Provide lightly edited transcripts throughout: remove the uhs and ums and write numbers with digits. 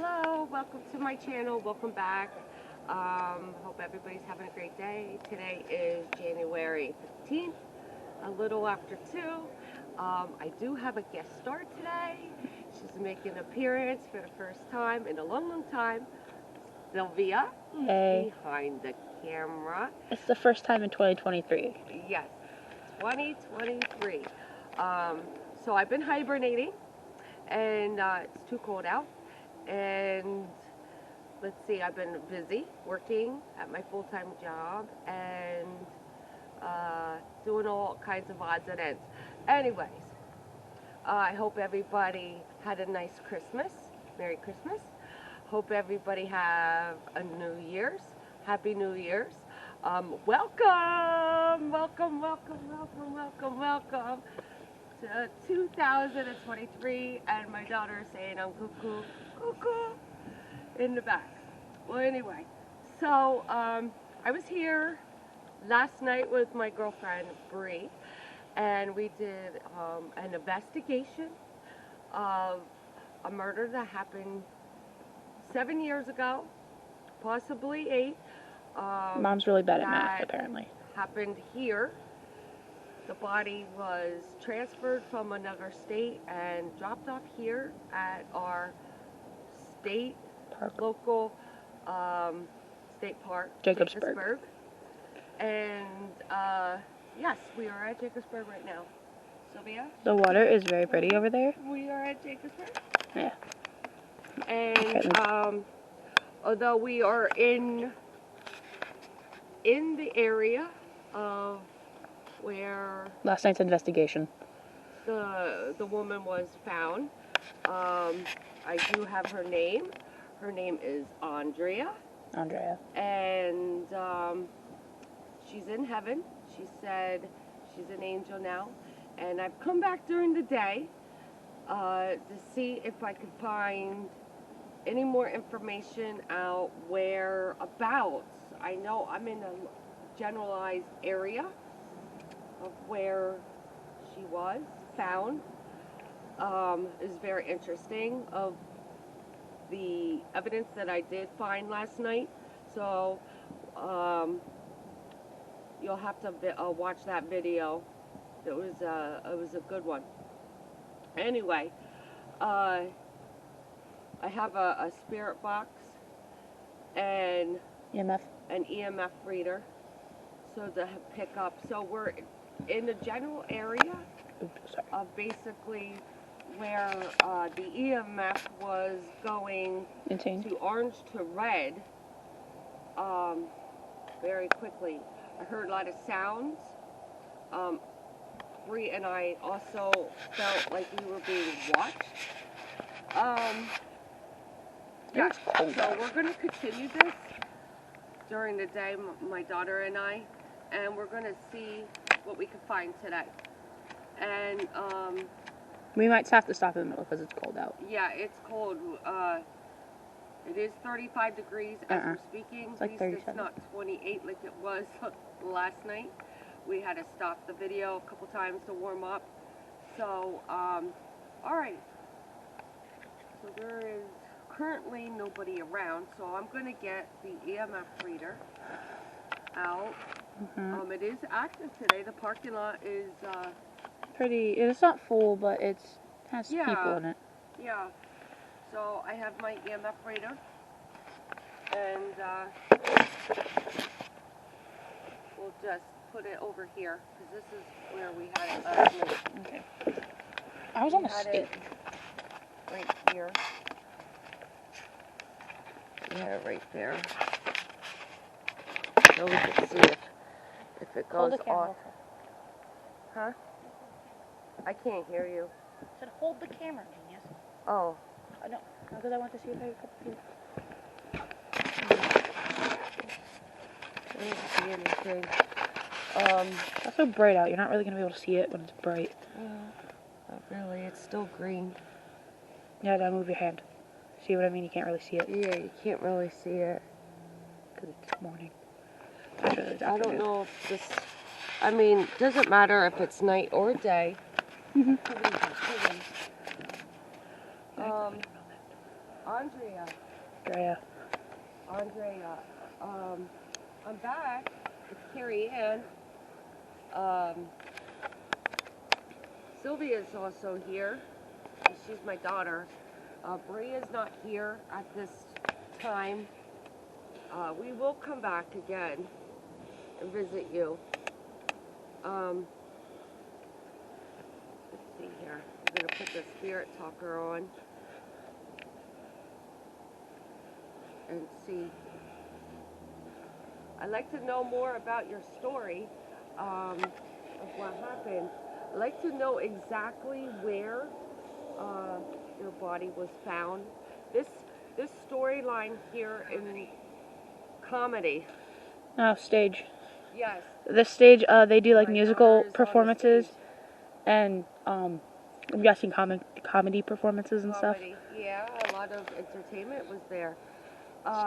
Hello, welcome to my channel. Welcome back. Hope everybody's having a great day. Today is January 15th, a little after 2. I do have a guest star today. She's making an appearance for the first time in a long time. Sylvia, Hey. behind the camera. It's the first time in 2023. Yes, 2023. So I've been hibernating, and it's too cold out. And let's see, I've been busy working at my full-time job and doing all kinds of odds and ends. Anyways, I hope everybody had a nice Christmas. Merry Christmas. Hope everybody have a New Year's. Happy New Year's. Welcome to 2023, and my daughter is saying I'm cuckoo in the back. Well, anyway, so I was here last night with my girlfriend Bree, and we did an investigation of a murder that happened 7 years ago, possibly 8. Mom's really bad at math, apparently. Happened here. The body was transferred from another state and dropped off here at our state Park. Local state park, Jacobsburg. And yes, we are at Jacobsburg right now. Sylvia? The water is very pretty over there. We are at Jacobsburg. Yeah. And although we are in the area of where Last night's investigation. the woman was found, I do have her name. Her name is Andrea. And she's in heaven. She said she's an angel now. And I've come back during the day to see if I could find any more information out whereabouts. I know I'm in a generalized area of where she was found. Is very interesting of the evidence that I did find last night. So you'll have to watch that video. It was a good one. Anyway, I have a spirit box and EMF. an EMF reader, so to pick up. So we're in the general area of basically where the EMF was going to orange to red very quickly. I heard a lot of sounds. Bree and I also felt like we were being watched. Yeah, so we're going to continue this during the day, my daughter and I, and we're going to see what we can find today. And we might have to stop in the middle because it's cold out. Yeah, it's cold. It is 35 degrees as we're speaking. It's like 37. It's not 28 like it was last night. We had to stop the video a couple times to warm up. So, alright. So there is currently nobody around, so I'm going to get the EMF reader out. It is active today. The parking lot is pretty. It's not full, but it has people in it. Yeah. So I have my EMF reader, and we'll just put it over here because this is where we had it last night. Okay. I was on a stick. Right here. We had it right there. So we can see if it goes off. Huh? I can't hear you. I said hold the camera, genius. Oh. No, because I want to see if I could. I don't see anything. It's so bright out. You're not really going to be able to see it when it's bright. Not really. It's still green. Yeah, gotta move your hand. See what I mean? You can't really see it. Yeah, you can't really see it. Because it's morning. I don't know if this... I mean, doesn't matter if it's night or day. Andrea. Andrea. I'm back. It's Carrie Ann. Sylvia's also here. She's my daughter. Bria's not here at this time. We will come back again and visit you. Let's see here. I'm going to put the spirit talker on and see. I'd like to know more about your story of what happened. I'd like to know exactly where your body was found. This storyline here in comedy. Oh, stage. Yes. This stage, they do like My musical daughter is performances and I'm guessing comedy performances and stuff. Yeah, a lot of entertainment was there.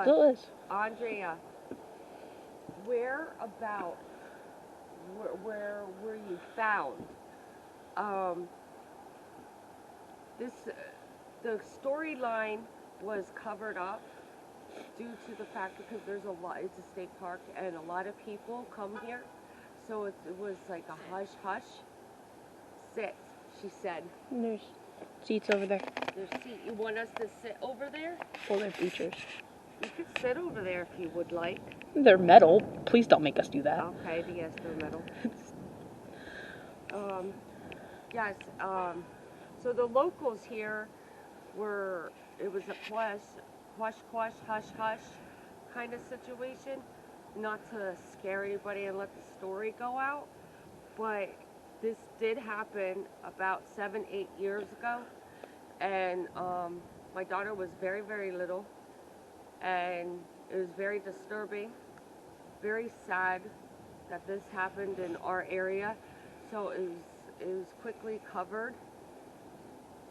Still is. Andrea, where were you found? The storyline was covered up due to the fact because there's a lot. It's a state park and a lot of people come here, so it was like a hush hush. Sit, she said. There's seats over there. There's seat. You want us to sit over there? Well, they're bleachers. You could sit over there if you would like. They're metal. Please don't make us do that. Okay, yes, they're metal. Yes, so the locals here it was a hush, hush kind of situation. Not to scare anybody and let the story go out, but this did happen about 7-8 years ago, and my daughter was very, very little, and it was very disturbing, very sad that this happened in our area. So it was quickly covered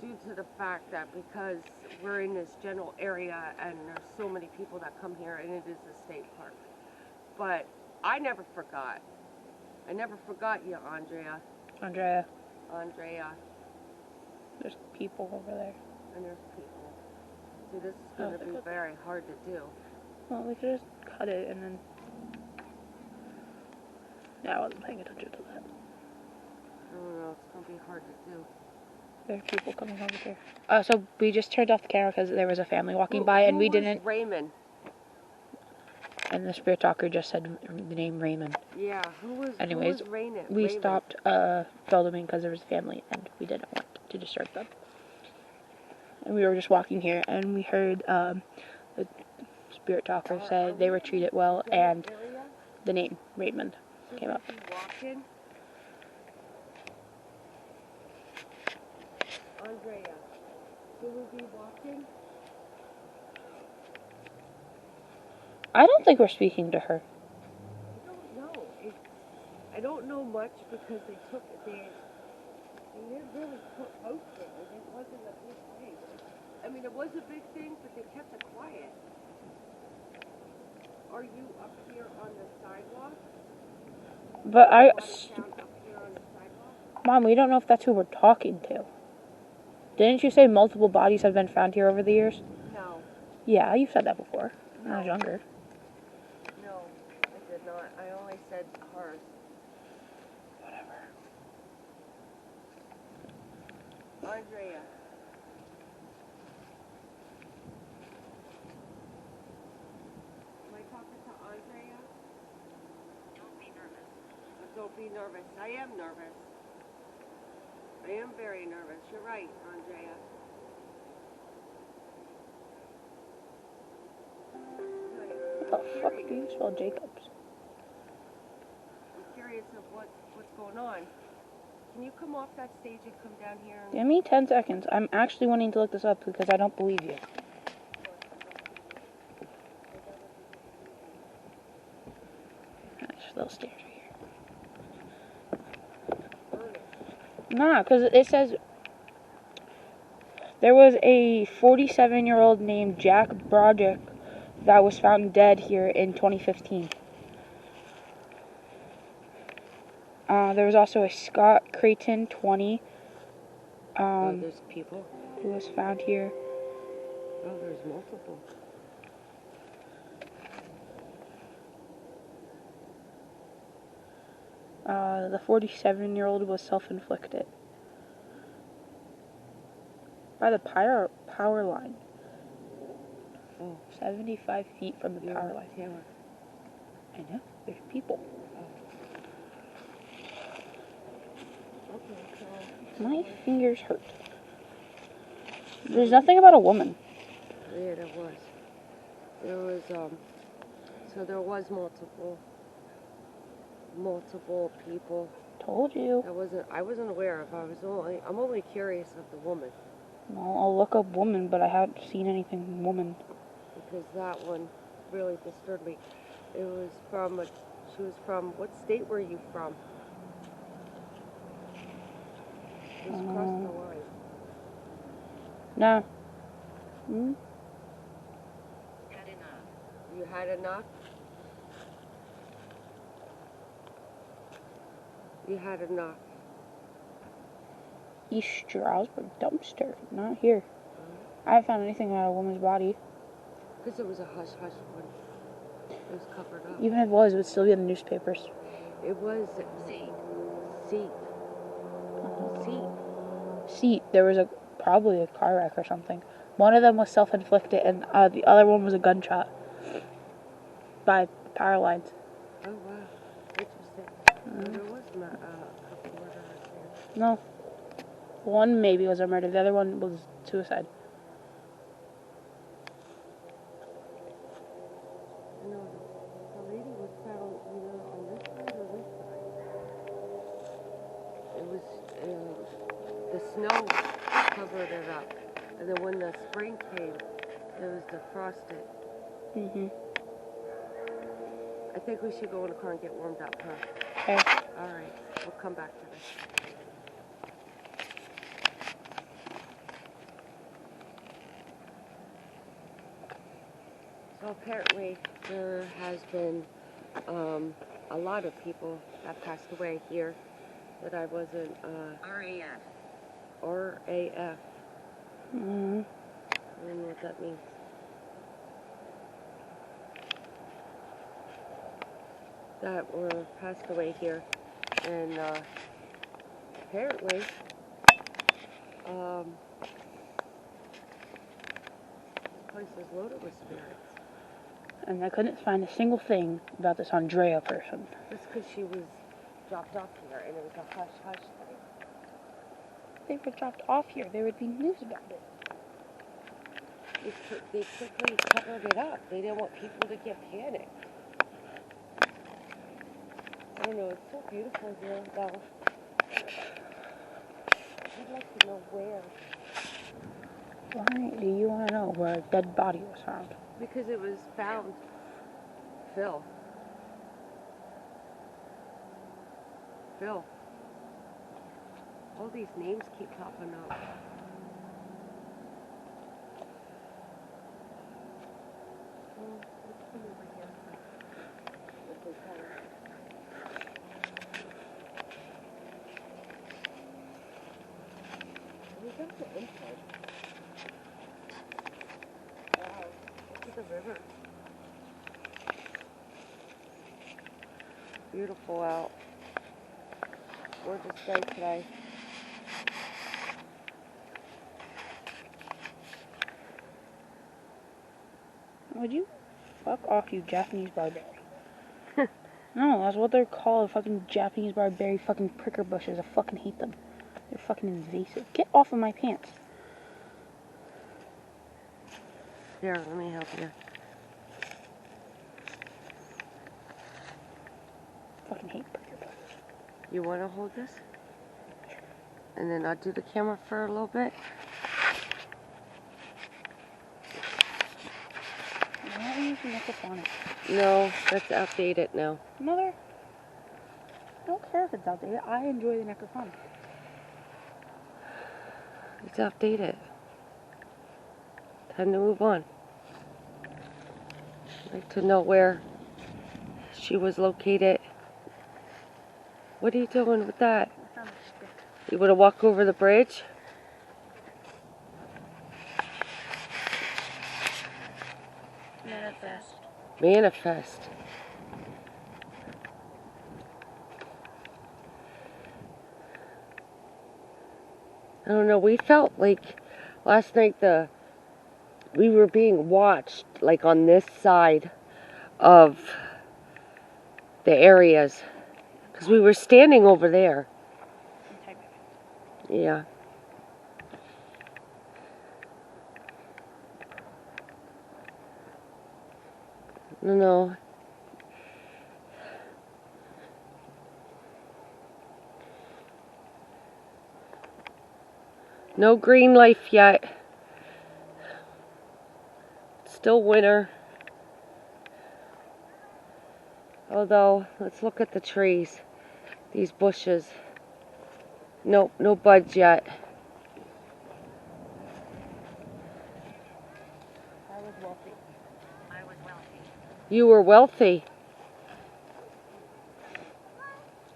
due to the fact that because we're in this general area and there's so many people that come here and it is a state park. But I never forgot. I never forgot you, Andrea. Andrea. There's people over there. And there's people. See, this is going to be very hard to do. Well, we could just cut it and then... Yeah, I wasn't paying attention to that. I don't know, it's going to be hard to do. There are people coming over here. So we just turned off the camera because there was a family walking by and we didn't... Raymond? And the spirit talker just said the name Raymond. Yeah, who was Raymond? We stopped filming because there was a family and we didn't want to disturb them. And we were just walking here and we heard the spirit talker say they were treated well and the name Raymond came up. Andrea, should we be walking? I don't think we're speaking to her. I don't know. I don't know much because they didn't really post it. It wasn't a big thing. I mean, it was a big thing, but they kept it quiet. Are you up here on the sidewalk? But Mom, we don't know if that's who we're talking to. Didn't you say multiple bodies have been found here over the years? No. Yeah, you said that before. When I was younger. No, I did not. I only said hers. Whatever. Andrea. Am I talking to Andrea? Don't be nervous. Don't be nervous. I am nervous. I am very nervous. You're right, Andrea. How the fuck do you spell Jacobs? I'm curious of what's going on. Can you come off that stage and come down here? Give me 10 seconds. I'm actually wanting to look this up because I don't believe you. There's little stairs right here. Nah, because it says there was a 47-year-old named Jack Broderick that was found dead here in 2015. There was also a Scott Creighton, 20, there's people who was found here. Oh, there's multiple. The 47-year-old was self-inflicted by the power line. Oh. 75 feet from the power line. Camera. I know. There's people. Oh. Okay, so. My fingers hurt. There's nothing about a woman. Yeah, there was. So there was multiple people. Told you. I wasn't aware of. I'm only curious of the woman. Well, I'll look up woman, but I haven't seen anything woman. Because that one really disturbed me. She was from, what state were you from? Just across the line. No. Hmm? Had enough. You had enough? You had enough. East Stroudsburg dumpster. Not here. I haven't found anything about a woman's body. Because it was a hush-hush one. It was covered up. Even if it would still be in the newspapers. It was Seat. There was probably a car wreck or something. One of them was self-inflicted, and the other one was a gunshot by power lines. Oh wow, interesting. There was a couple murders here. No, one maybe was a murder. The other one was suicide. No, the lady was found either on this side or this side. It was the snow covered it up, and then when the spring came, it was defrosted. Mhm. I think we should go in the car and get warmed up, huh? Okay. All right, we'll come back to this. So apparently there has been a lot of people that passed away here that I wasn't. RAF. RAF. Mhm. I don't know what that means. That were passed away here, and apparently, this place is loaded with spirits. And I couldn't find a single thing about this Andrea person. Just because she was dropped off here, and it was a hush-hush thing. If they were dropped off here, there would be news about it. They quickly covered it up. They didn't want people to get panicked. I don't know, it's so beautiful here, though. I'd like to know where. Why do you want to know where a dead body was found? Because it was found. Phil. All these names keep popping up. Let's come over here. We got the inside. Wow, look at the river. Beautiful out. Gorgeous day today. Would you fuck off, you Japanese barbarian? No, that's what they're called. Fucking Japanese barbarian fucking pricker bushes. I fucking hate them. They're fucking invasive. Get off of my pants. Here, let me help you. Fucking hate pricker bushes. You want to hold this? And then I'll do the camera for a little bit. Why are you using makeup on it? No, that's outdated now. Mother, I don't care if it's outdated. I enjoy the necrophonic. It's outdated. Time to move on. I'd like to know where she was located. What are you doing with that? I found a stick. You want to walk over the bridge? Manifest. Manifest. I don't know, we felt like last night we were being watched, like on this side of the areas. Because we were standing over there. Yeah. No. No green life yet. Still winter. Although, let's look at the trees. These bushes. Nope, no buds yet. I was wealthy. You were wealthy.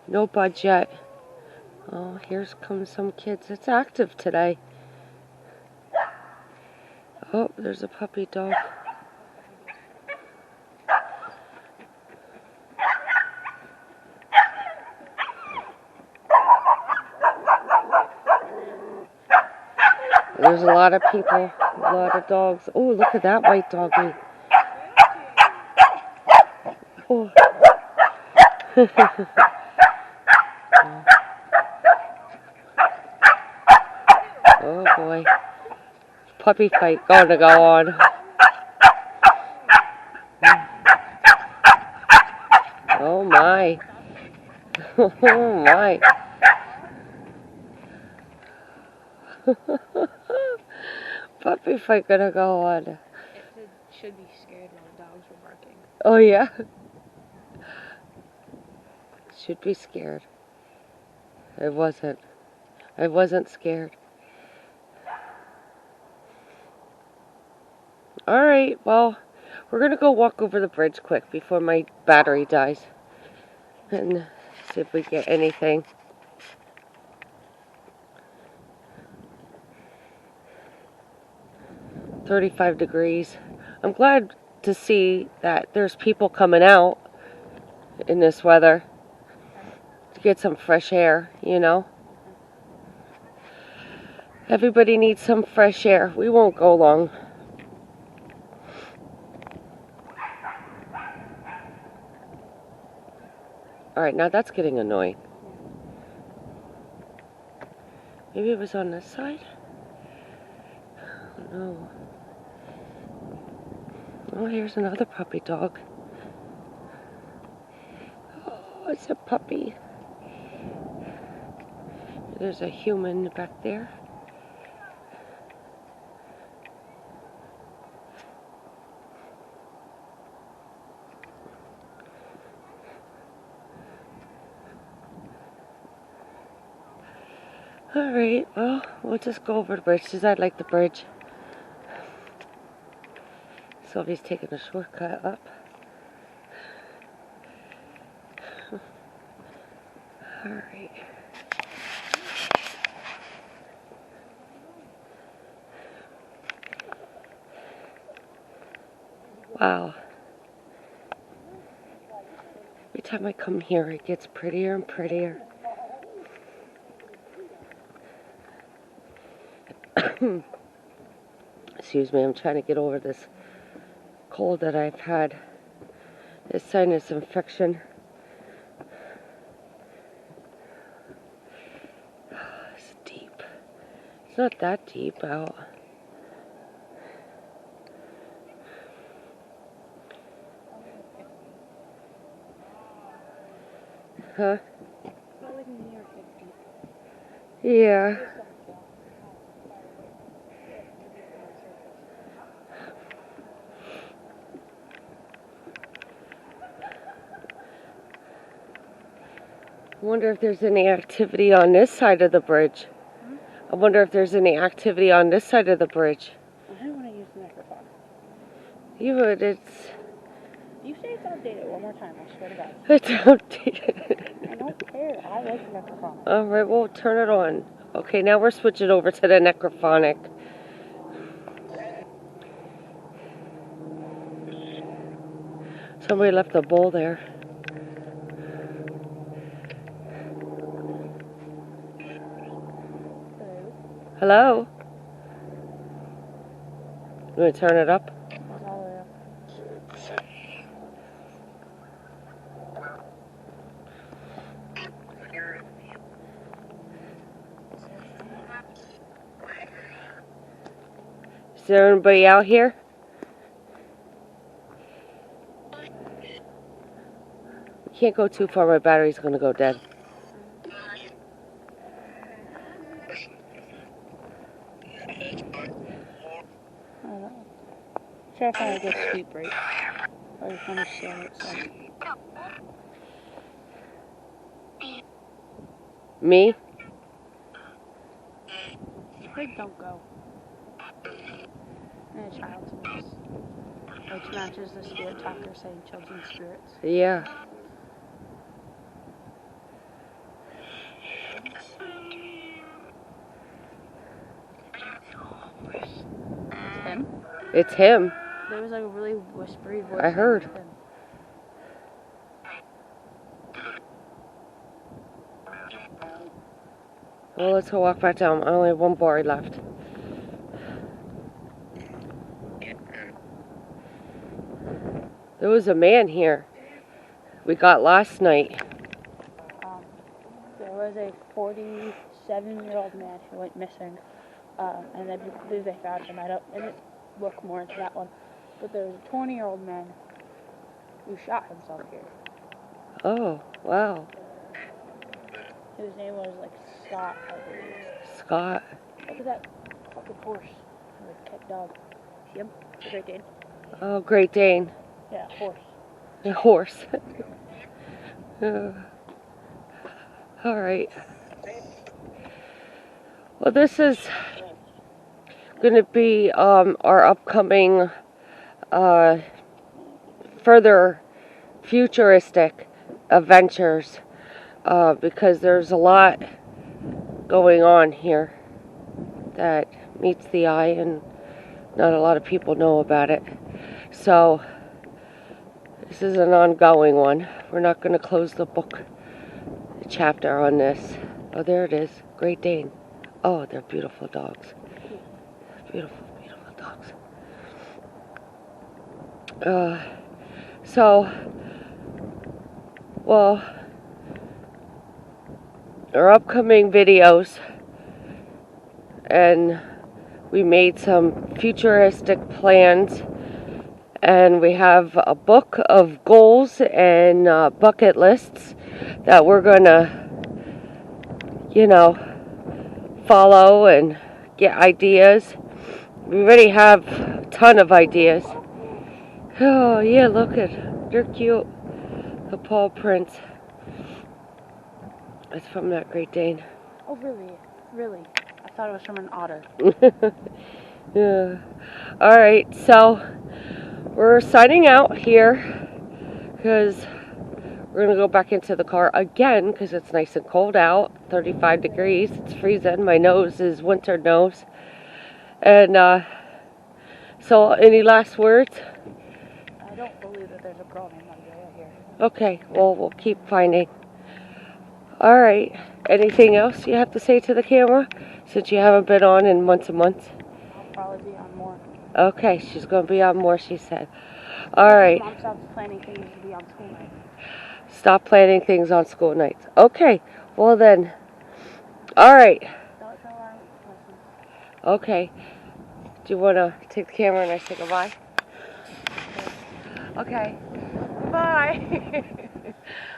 No buds yet. Oh, here's comes some kids. It's active today. Oh, there's a puppy dog. There's a lot of people, a lot of dogs. Oh, look at that white doggy. Oh. Oh boy. Puppy fight going to go on. Oh my. Oh my. Puppy fight gonna go on. It should be scared when the dogs were barking. Oh yeah? Should be scared. I wasn't. I wasn't scared. Alright, well, we're gonna go walk over the bridge quick before my battery dies. And see if we get anything. "35 degrees. I'm glad to see that there's people coming out in this weather to get some fresh air, you know. Everybody needs some fresh air. We won't go long. Alright, now that's getting annoying. Maybe it was on this side? Oh no. Oh, here's another puppy dog. Oh, it's a puppy. There's a human back there. Alright, well, we'll just go over the bridge because I like the bridge. Sylvie's taking a shortcut up. Alright. Wow. Every time I come here, it gets prettier and prettier. Excuse me, I'm trying to get over this cold that I've had. This sinus infection. It's deep. It's not that deep out. Huh? Yeah. I wonder if there's any activity on this side of the bridge. I wonder if there's any activity on this side of the bridge. I don't want to use the microphone. You would, it's... You say it's outdated one more time, I swear to God. It's outdated. I don't care. I like the microphone. Alright, well, turn it on. Okay, now we're switching over to the necrophonic. Somebody left a bowl there. Hello? You want to turn it up? Is there anybody out here? You can't go too far, my battery's gonna go dead. I don't know. Try to find a good sleep break. Or just want to stay outside. Me? Like, don't go. And a child's voice. Which matches the spirit talker saying children's spirits. Yeah. It's him? It's him. There was like a really whispery voice. I heard. Him. Well, let's go walk back down. I only have one bar left. There was a man here we got last night. There was a 47-year-old man who went missing, and I believe they found him. I didn't look more into that one, but there was a 20-year-old man who shot himself here. Oh, wow. His name was like Scott, I believe. Scott. Look at that fucking horse. Or pet dog. See him? The Great Dane. Oh, Great Dane. Yeah, horse. A horse. Alright. Well, this is going to be our upcoming further futuristic adventures because there's a lot going on here that meets the eye and not a lot of people know about it. So this is an ongoing one. We're not going to close the book chapter on this. Oh, there it is. Great Dane. Oh, they're beautiful dogs. Beautiful, beautiful dogs. Well, our upcoming videos, and we made some futuristic plans, and we have a book of goals and bucket lists that we're gonna, follow and get ideas. We already have a ton of ideas. Oh yeah, look at, they're cute. The paw prints. It's from that Great Dane. Oh really? Really? I thought it was from an otter. Yeah. Alright, so we're signing out here because we're going to go back into the car again because it's nice and cold out. 35 degrees. It's freezing. My nose is winter nose. And so any last words? I don't believe that there's a girl named Andrea here. Okay, well, we'll keep finding. Alright, anything else you have to say to the camera since you haven't been on in months and months? I'll probably be on more. Okay, she's going to be on more, she said. Alright. Mom stops planning things to be on school nights. Stop planning things on school nights. Okay, well then. Alright. Don't show our lessons. Okay. Do you want to take the camera and I say goodbye? Okay. Bye.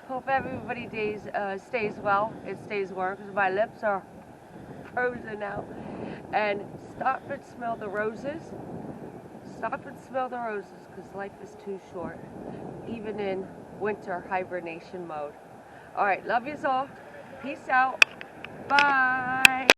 Hope everybody stays well. It stays warm because my lips are frozen now. And stop and smell the roses. Stop and smell the roses because life is too short. Even in winter hibernation mode. Alright, love yous all. Peace out. Bye.